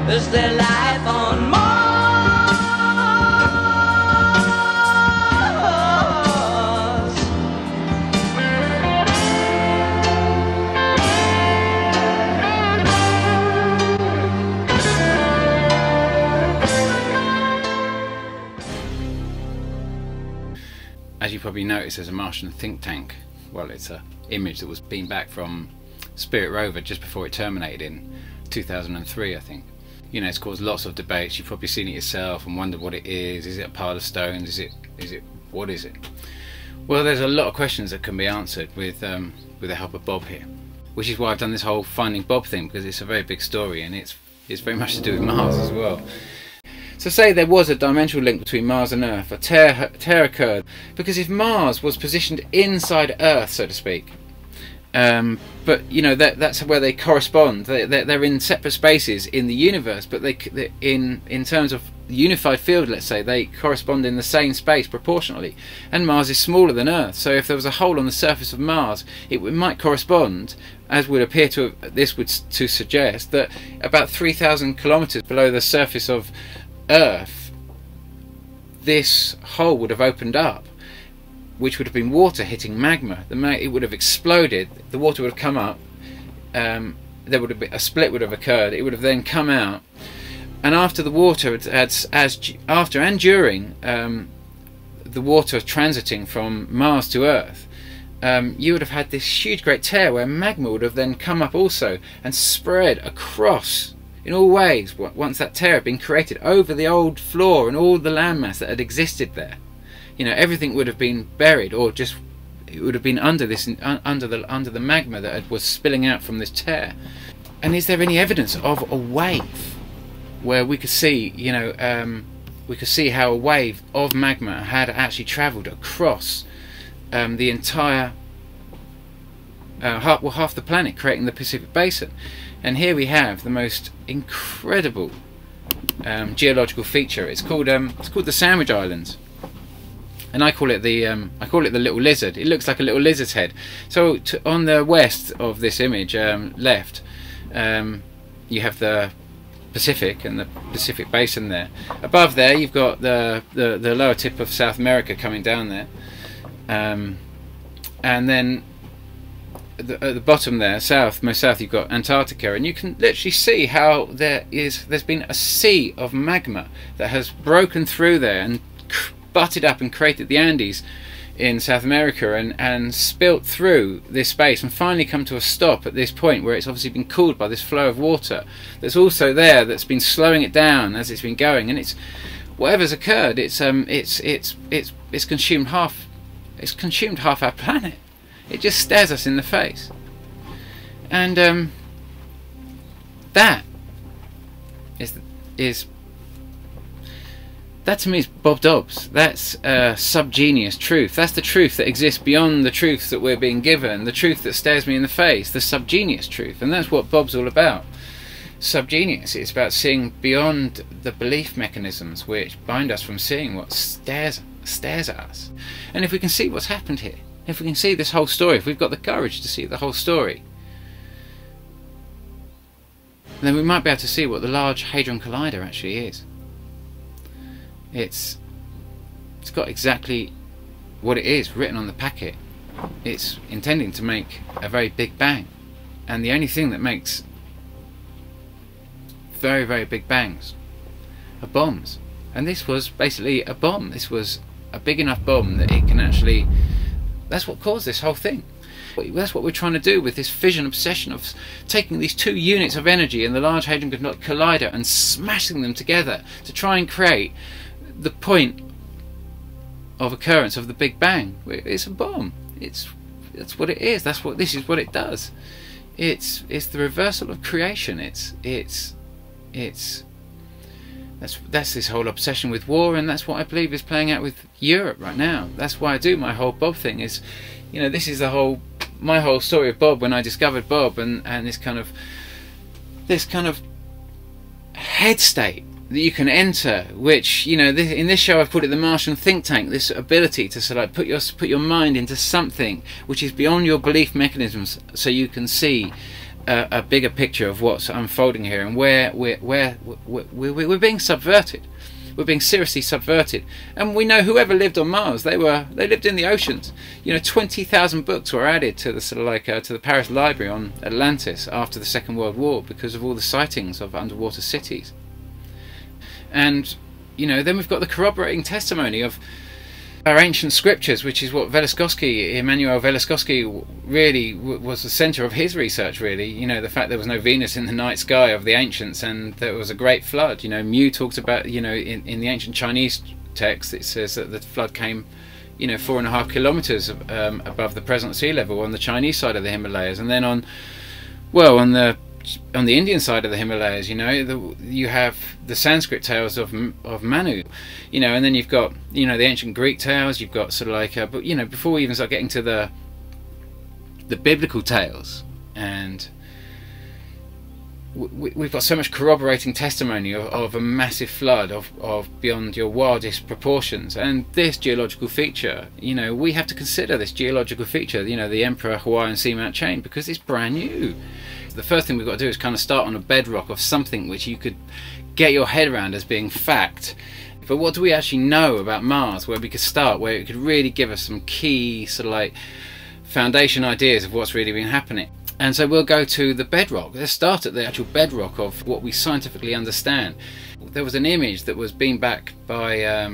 Is there life on Mars? As you probably noticed, there's a Martian think tank. Well, it's an image that was beamed back from Spirit rover just before it terminated in 2003, I think. You know, it's caused lots of debates. You've probably seen it yourself and wondered what it is. Is it a pile of stones? What is it? Well, there's a lot of questions that can be answered with the help of Bob here, which is why I've done this whole Finding Bob thing, because it's a very big story and it's very much to do with Mars as well. So say there was a dimensional link between Mars and Earth, a tear occurred, because if Mars was positioned inside Earth, so to speak, but you know that's where they correspond. They're in separate spaces in the universe, but in terms of the unified field, let's say, they correspond in the same space proportionally. And Mars is smaller than Earth, so if there was a hole on the surface of Mars, it might correspond, as would appear to to suggest, that about 3,000 kilometers below the surface of Earth, this hole would have opened up, which would have been water hitting magma. It would have exploded. The water would have come up. There would have been a split would have occurred. It would have then come out, and after the water after and during the water transiting from Mars to Earth, you would have had this huge great tear where magma would have then come up also and spread across in all ways once that tear had been created over the old floor and all the landmass that had existed there. You know, everything would have been buried, or just it would have been under the magma that was spilling out from this tear. And is there any evidence of a wave where we could see, you know, we could see how a wave of magma had actually travelled across the entire half the planet, creating the Pacific Basin? And here we have the most incredible geological feature. It's called the Sandwich Islands, and I call it the little lizard. It looks like a little lizard's head. So on the west of this image, left, you have the Pacific and the Pacific Basin there. Above there, you've got the lower tip of South America coming down there, and then at the bottom there, most south, you've got Antarctica, and you can literally see how there's been a sea of magma that has broken through there and butted up and created the Andes in South America, and spilt through this space and finally come to a stop at this point where it's obviously been cooled by this flow of water that's also there, that's been slowing it down as it's been going. And it's whatever's occurred, it's consumed half our planet. It just stares us in the face. And that to me is Bob Dobbs. That's subgenius truth. That's the truth that exists beyond the truth that we're being given, the truth that stares me in the face, the subgenius truth. And that's what Bob's all about. Subgenius. It's about seeing beyond the belief mechanisms which bind us from seeing what stares at us. And if we can see what's happened here, if we can see this whole story, if we've got the courage to see the whole story, then we might be able to see what the Large Hadron Collider actually is. It's got exactly what it is written on the packet. It's intending to make a very big bang, and the only thing that makes very, very big bangs are bombs. And this was basically a bomb. This was a big enough bomb that it can actually... That's what caused this whole thing. That's what we're trying to do with this fission obsession of taking these two units of energy in the Large Hadron Collider and smashing them together to try and create the point of occurrence of the Big Bang. It's a bomb. That's what it is. This is what it does. It's the reversal of creation. That's this whole obsession with war, and that's what I believe is playing out with Europe right now. That's why I do my whole Bob thing. Is, you know, this is my whole story of Bob when I discovered Bob, and this kind of head state that you can enter, which, you know, in this show I've called it the Martian think tank. This ability to sort of put your mind into something which is beyond your belief mechanisms, so you can see a bigger picture of what's unfolding here, and where we're being subverted. We're being seriously subverted. And we know whoever lived on Mars, they lived in the oceans. You know, 20,000 books were added to the sort of like to the Paris Library on Atlantis after the Second World War because of all the sightings of underwater cities. And you know, then we've got the corroborating testimony of our ancient scriptures, which is what Immanuel Veliskowski really was the centre of his research, really. You know, the fact there was no Venus in the night sky of the ancients, and there was a great flood. You know, Mu talks about, you know, in the ancient Chinese text, it says that the flood came, you know, 4.5 kilometres above the present sea level on the Chinese side of the Himalayas, and then on the Indian side of the Himalayas, you know, you have the Sanskrit tales of Manu, you know, and then you've got, you know, the ancient Greek tales. You've got sort of like, but you know, before we even start getting to the biblical tales, and we've got so much corroborating testimony of a massive flood of beyond your wildest proportions. And this geological feature, you know, we have to consider this geological feature, you know, the Emperor Hawaiian Seamount Chain, because it's brand new. The first thing we've got to do is kind of start on a bedrock of something which you could get your head around as being fact. But what do we actually know about Mars, where we could start, where it could really give us some key sort of like foundation ideas of what's really been happening? And so we'll go to the bedrock. Let's start at the actual bedrock of what we scientifically understand. There was an image that was beamed back by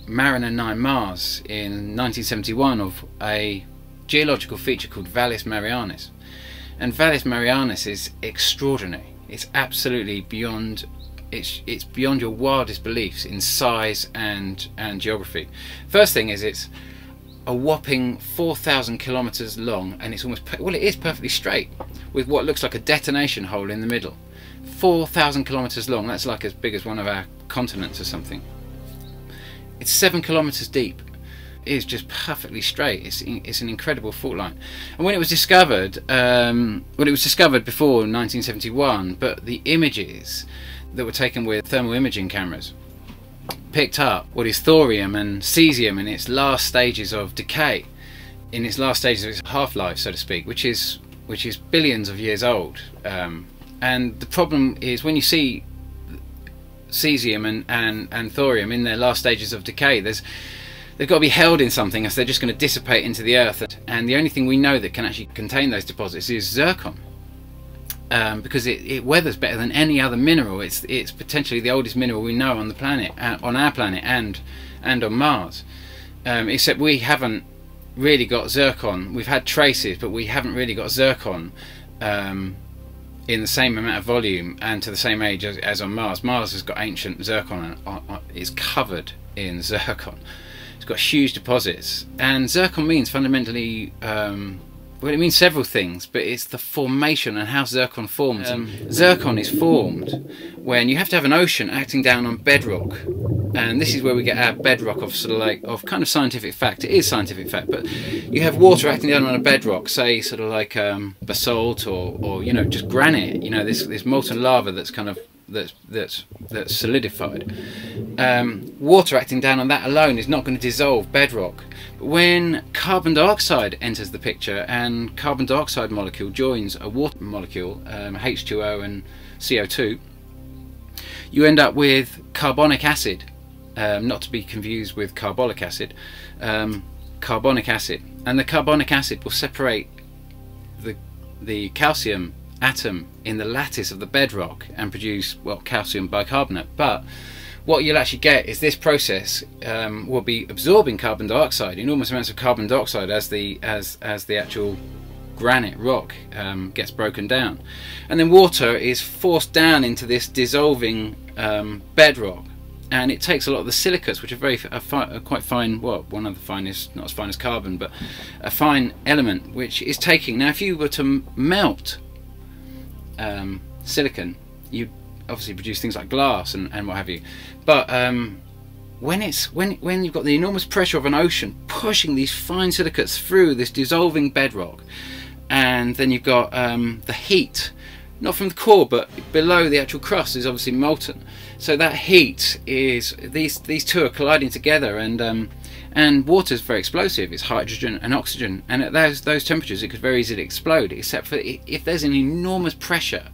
Mariner 9 Mars in 1971 of a geological feature called Valles Marianis. And Valles Marianis is extraordinary. It's absolutely beyond, it's beyond your wildest beliefs in size and geography. First thing is, it's a whopping 4,000 kilometers long, and it's almost, well, it is perfectly straight with what looks like a detonation hole in the middle. 4,000 kilometers long. That's like as big as one of our continents or something. It's 7 kilometers deep. Is just perfectly straight. It's an incredible fault line. And when it was discovered, well, it was discovered before 1971, but the images that were taken with thermal imaging cameras picked up what is thorium and cesium in its last stages of decay, in its last stages of its half-life, so to speak, which is billions of years old. And the problem is, when you see cesium and thorium in their last stages of decay, they've got to be held in something, as they're just going to dissipate into the earth. And the only thing we know that can actually contain those deposits is zircon, because it weathers better than any other mineral. It's potentially the oldest mineral we know on the planet, on our planet, and on Mars. Except we haven't really got zircon. We've had traces, but we haven't really got zircon in the same amount of volume and to the same age as on Mars. Mars has got ancient zircon, and it's covered in zircon. Got huge deposits, and zircon means fundamentally, well, it means several things, but it's the formation and how zircon forms. Zircon is formed when you have to have an ocean acting down on bedrock, and this is where we get our bedrock of sort of like kind of scientific fact. It is scientific fact, but you have water acting down on a bedrock, say sort of like basalt or you know, just granite. You know, this molten lava that's kind of that's solidified. Water acting down on that alone is not going to dissolve bedrock. But when carbon dioxide enters the picture, and carbon dioxide molecule joins a water molecule, H2O and CO2, you end up with carbonic acid, not to be confused with carbolic acid, carbonic acid. And the carbonic acid will separate the calcium atom in the lattice of the bedrock and produce, well, calcium bicarbonate. But what you'll actually get is this process will be absorbing carbon dioxide, enormous amounts of carbon dioxide, as the actual granite rock gets broken down, and then water is forced down into this dissolving bedrock, and it takes a lot of the silicates, which are quite fine, well, one of the finest, not as fine as carbon, but a fine element, which is taking. Now, if you were to melt silicon, you obviously produce things like glass and what have you. But when you've got the enormous pressure of an ocean pushing these fine silicates through this dissolving bedrock, and then you've got the heat, not from the core but below the actual crust is obviously molten. So that heat is, these two are colliding together, and And water is very explosive. It's hydrogen and oxygen, and at those temperatures it could very easily explode, except for if there's an enormous pressure,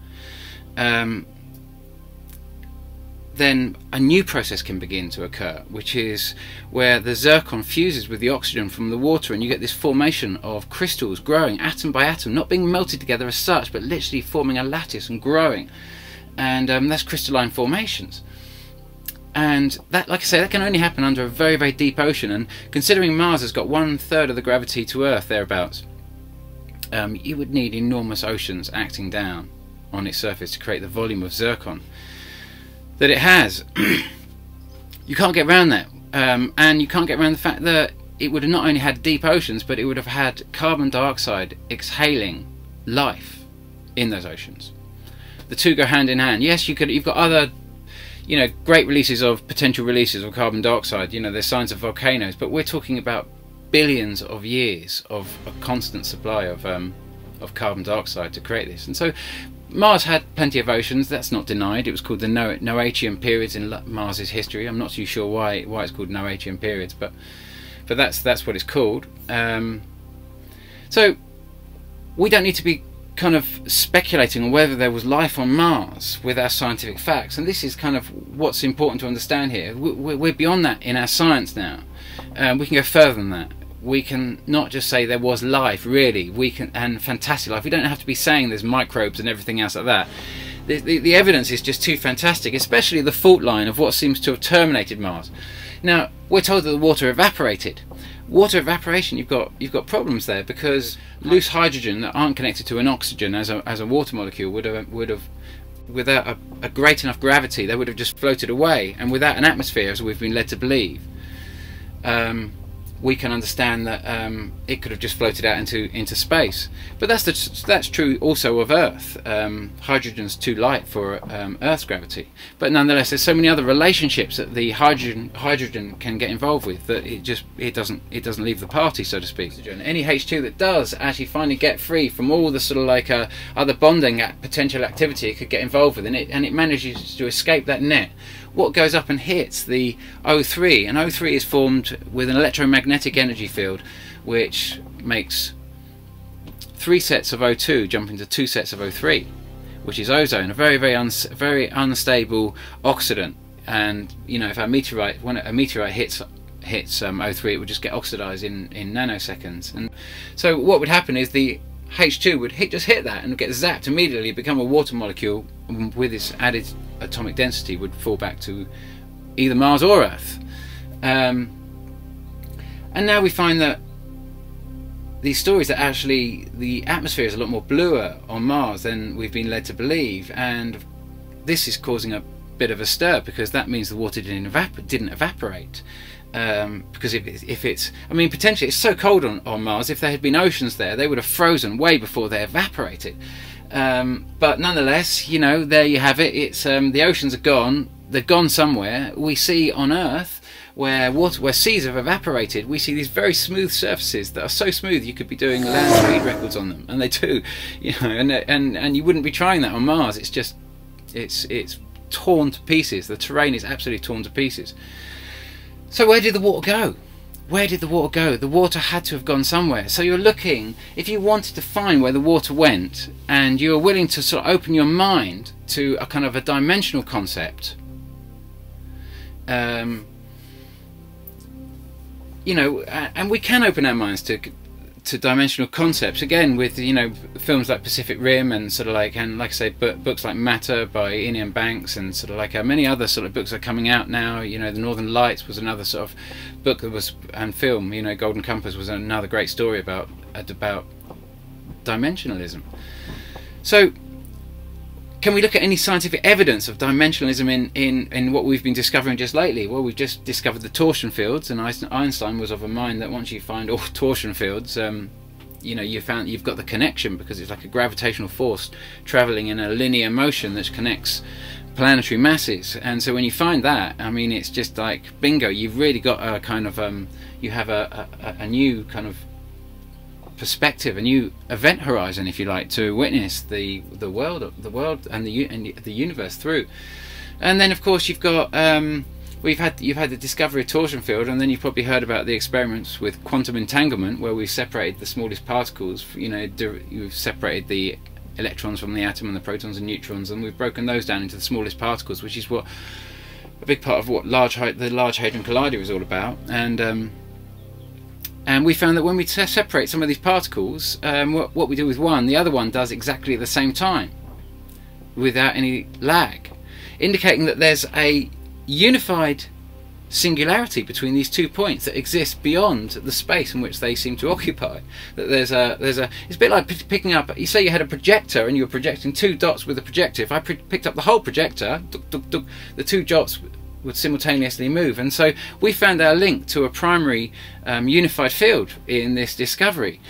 then a new process can begin to occur, which is where the zircon fuses with the oxygen from the water, and you get this formation of crystals growing atom by atom, not being melted together as such, but literally forming a lattice and growing. And that's crystalline formations. And that, like I say, that can only happen under a very, very deep ocean. And considering Mars has got 1/3 of the gravity to Earth, thereabouts, you would need enormous oceans acting down on its surface to create the volume of zircon that it has. You can't get around that, and you can't get around the fact that it would have not only had deep oceans, but it would have had carbon dioxide exhaling life in those oceans. The two go hand in hand. Yes, you've got other, you know, great releases of potential releases of carbon dioxide. You know, there's signs of volcanoes, but we're talking about billions of years of a constant supply of carbon dioxide to create this. And so Mars had plenty of oceans, that's not denied. It was called the Noachian periods in Mars's history. I'm not too sure why it's called Noachian periods, but that's what it's called. So we don't need to be kind of speculating on whether there was life on Mars with our scientific facts, and this is kind of what's important to understand here. We're beyond that in our science now. We can go further than that. We can not just say there was life, really. We can, and fantastic life. We don't have to be saying there's microbes and everything else like that. The evidence is just too fantastic, especially the fault line of what seems to have terminated Mars. Now, we're told that the water evaporated. Water evaporation, you've got problems there, because loose hydrogen that aren't connected to an oxygen as a water molecule would have without a great enough gravity, they would have just floated away, and without an atmosphere, as we've been led to believe. We can understand that it could have just floated out into space. But that's true also of Earth. Hydrogen's too light for Earth's gravity. But nonetheless, there's so many other relationships that the hydrogen can get involved with that it doesn't leave the party, so to speak. Any H2 that does actually finally get free from all the sort of like other bonding potential activity it could get involved with, and it manages to escape that net. What goes up and hits the O3, and O3 is formed with an electromagnetic energy field which makes 3 sets of O2 jump into 2 sets of O3, which is ozone, a very, very unstable oxidant. And you know, if when a meteorite hits O3, it would just get oxidized in nanoseconds. And so what would happen is the H2 would just hit that and get zapped immediately, become a water molecule, with its added atomic density would fall back to either Mars or Earth. And now we find that these stories that actually the atmosphere is a lot more bluer on Mars than we've been led to believe, and this is causing a bit of a stir, because that means the water didn't evaporate. Because if it's, I mean, potentially it's so cold on Mars, if there had been oceans there, they would have frozen way before they evaporated. But nonetheless, you know, there you have it. It's the oceans are gone. They've gone somewhere. We see on Earth where seas have evaporated, we see these very smooth surfaces that are so smooth you could be doing land speed records on them, and they do. You know, and you wouldn't be trying that on Mars. It's just it's torn to pieces. The terrain is absolutely torn to pieces. So where did the water go? Where did the water go? The water had to have gone somewhere. So you're looking, if you wanted to find where the water went, and you're willing to sort of open your mind to a kind of a dimensional concept, you know, and we can open our minds to dimensional concepts again with, you know, films like Pacific Rim and sort of like, and like I say, books like Matter by Ian Banks, and sort of like many other sort of books are coming out now. You know, The Northern Lights was another sort of book that was, and film, you know, Golden Compass was another great story about dimensionalism. So can we look at any scientific evidence of dimensionalism in what we've been discovering just lately? Well, we've just discovered the torsion fields, and Einstein was of a mind that once you find all torsion fields, you know, you've got the connection, because it's like a gravitational force traveling in a linear motion that connects planetary masses. And so when you find that, I mean, it's just like bingo. You've really got a kind of you have a new kind of perspective, a new event horizon, if you like, to witness the world and the universe through. And then of course you've got you've had the discovery of torsion field, and then you've probably heard about the experiments with quantum entanglement, where we've separated the smallest particles. You've separated the electrons from the atom and the protons and neutrons, and we've broken those down into the smallest particles, which is what a big part of what the Large Hadron Collider is all about. And we found that when we separate some of these particles, what we do with one, the other one does exactly at the same time, without any lag, indicating that there's a unified singularity between these 2 points that exists beyond the space in which they seem to occupy. That there's a it's a bit like picking up, you say you had a projector and you were projecting 2 dots with a projector. If I picked up the whole projector, the 2 dots would simultaneously move. And so we found our link to a primary unified field in this discovery.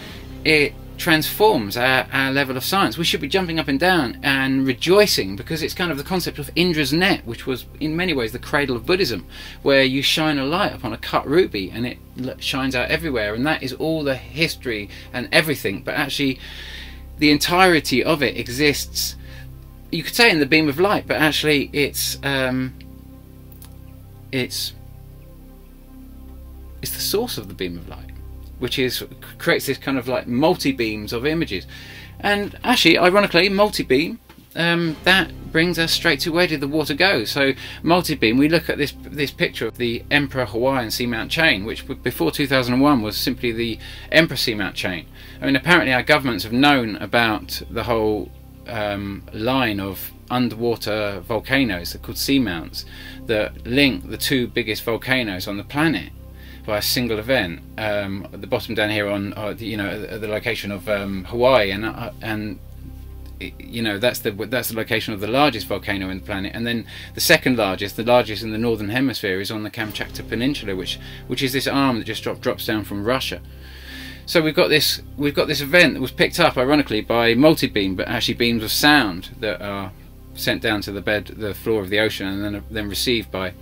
It transforms our level of science. We should be jumping up and down and rejoicing, because it's kind of the concept of Indra's net, which was in many ways the cradle of Buddhism, where you shine a light upon a cut ruby and it shines out everywhere, and that is all the history and everything. But actually the entirety of it exists, you could say, in the beam of light, but actually it's the source of the beam of light, which creates this kind of like multi-beams of images. And actually, ironically, multi-beam, that brings us straight to, where did the water go? So multi-beam, we look at this picture of the Emperor Hawaiian Seamount Chain, which before 2001 was simply the Emperor Seamount Chain. I mean, apparently our governments have known about the whole line of underwater volcanoes, they're called seamounts, that link the 2 biggest volcanoes on the planet by a single event. At the bottom down here on the location of Hawaii, and that's the location of the largest volcano in the planet. And then the second largest, the largest in the northern hemisphere, is on the Kamchatka Peninsula, which is this arm that just drops down from Russia. So we've got this event that was picked up ironically by multi-beam, but actually beams of sound that are sent down to the floor of the ocean, and then received by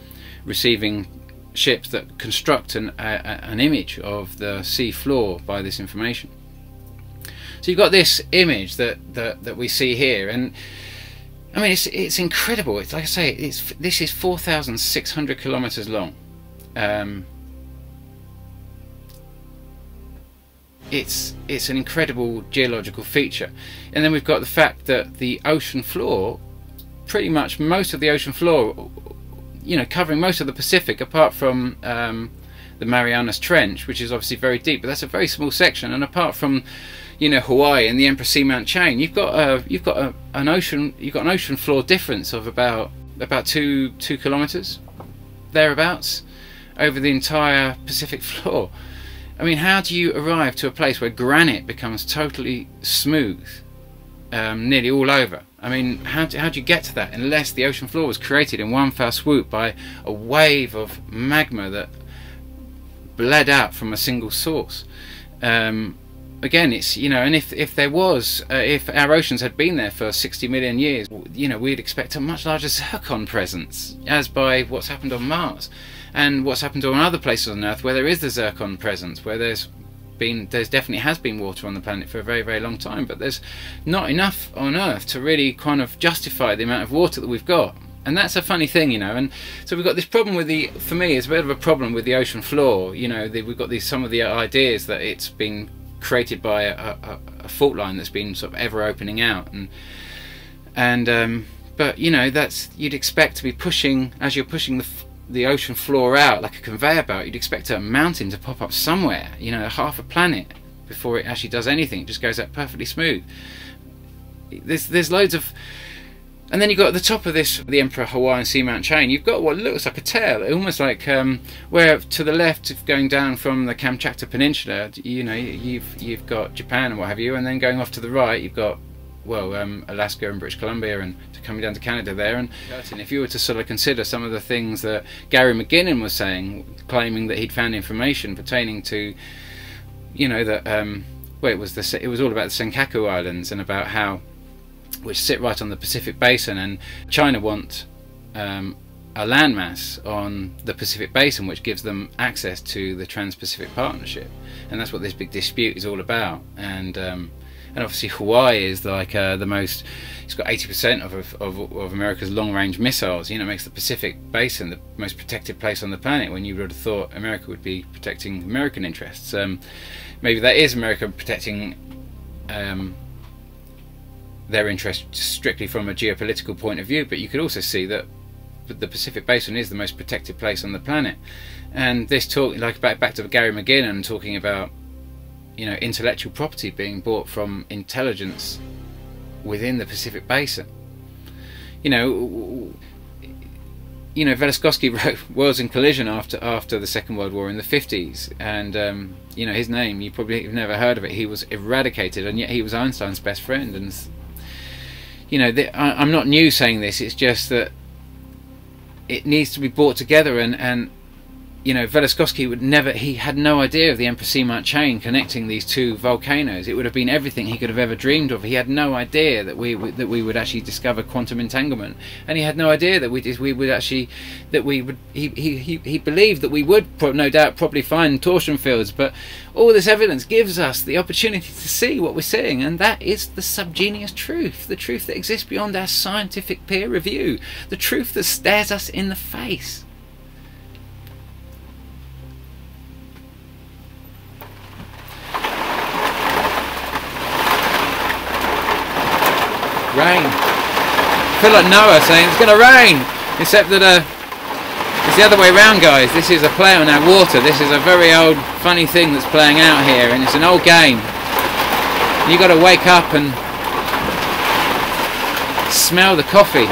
receiving ships that construct an image of the sea floor by this information. So you've got this image that we see here, and I mean it's incredible. It's like I say, this is 4,600 kilometers long. It's an incredible geological feature. And then we've got the fact that the ocean floor, pretty much most of the ocean floor, covering most of the Pacific, apart from the Marianas Trench, which is obviously very deep, but that's a very small section. And apart from Hawaii and the Emperor Seamount Chain, you've got an ocean floor difference of about 2 kilometers thereabouts over the entire Pacific floor. I mean, how do you arrive to a place where granite becomes totally smooth nearly all over? I mean, how do you get to that unless the ocean floor was created in one fell swoop by a wave of magma that bled out from a single source? Again, it's, and if there was, if our oceans had been there for 60 million years, we'd expect a much larger zircon presence, as by what's happened on Mars and what's happened on other places on Earth where there is the zircon presence, where there's definitely has been water on the planet for a very, very long time, but there's not enough on Earth to really kind of justify the amount of water that we've got. And that's a funny thing, and so we've got this problem with for me, it's a bit of a problem with the ocean floor. We've got some of the ideas that it's been created by a fault line that's been sort of ever opening out, but that's, you'd expect to be pushing, as you're pushing the ocean floor out like a conveyor belt, you'd expect a mountain to pop up somewhere, half a planet, before it actually does anything. It just goes out perfectly smooth. There's loads of, and then you've got at the top of this, the Emperor Hawaiian Seamount Chain, you've got what looks like a tail, almost like where to the left, going down from the Kamchatka Peninsula, you've got Japan and what have you, and then going off to the right, you've got, well, Alaska and British Columbia, and coming down to Canada there. And if you were to sort of consider some of the things that Gary McGinnon was saying, claiming that he'd found information pertaining to, that it was all about the Senkaku Islands, and about how, which sit right on the Pacific Basin, and China want a landmass on the Pacific Basin, which gives them access to the Trans-Pacific Partnership, and that's what this big dispute is all about. And And obviously Hawaii is like the most, it's got 80% of America's long-range missiles. You know, it makes the Pacific Basin the most protected place on the planet, when you would have thought America would be protecting American interests. Maybe that is America protecting their interests strictly from a geopolitical point of view, but you could also see that the Pacific Basin is the most protected place on the planet. And this talk, like back to Gary McGinnon talking about, you know, intellectual property being bought from intelligence within the Pacific Basin. You know, Velikovsky wrote Worlds in Collision after the Second World War in the 50s, and you know, his name, you probably have never heard of it. He was eradicated, and yet he was Einstein's best friend. And you know, I'm not new saying this. It's just that it needs to be brought together, and you know, Velikovsky would never, he had no idea of the Emphysema chain connecting these two volcanoes. It would have been everything he could have ever dreamed of. He had no idea that we would actually discover quantum entanglement, and he had no idea that he believed that we would no doubt probably find torsion fields. But all this evidence gives us the opportunity to see what we're seeing, and that is the subgenius truth, the truth that exists beyond our scientific peer review, the truth that stares us in the face. Rain. I feel like Noah saying it's going to rain, except that it's the other way around, guys. This is a play on our water. This is a very old funny thing that's playing out here, and it's an old game. You got to wake up and smell the coffee.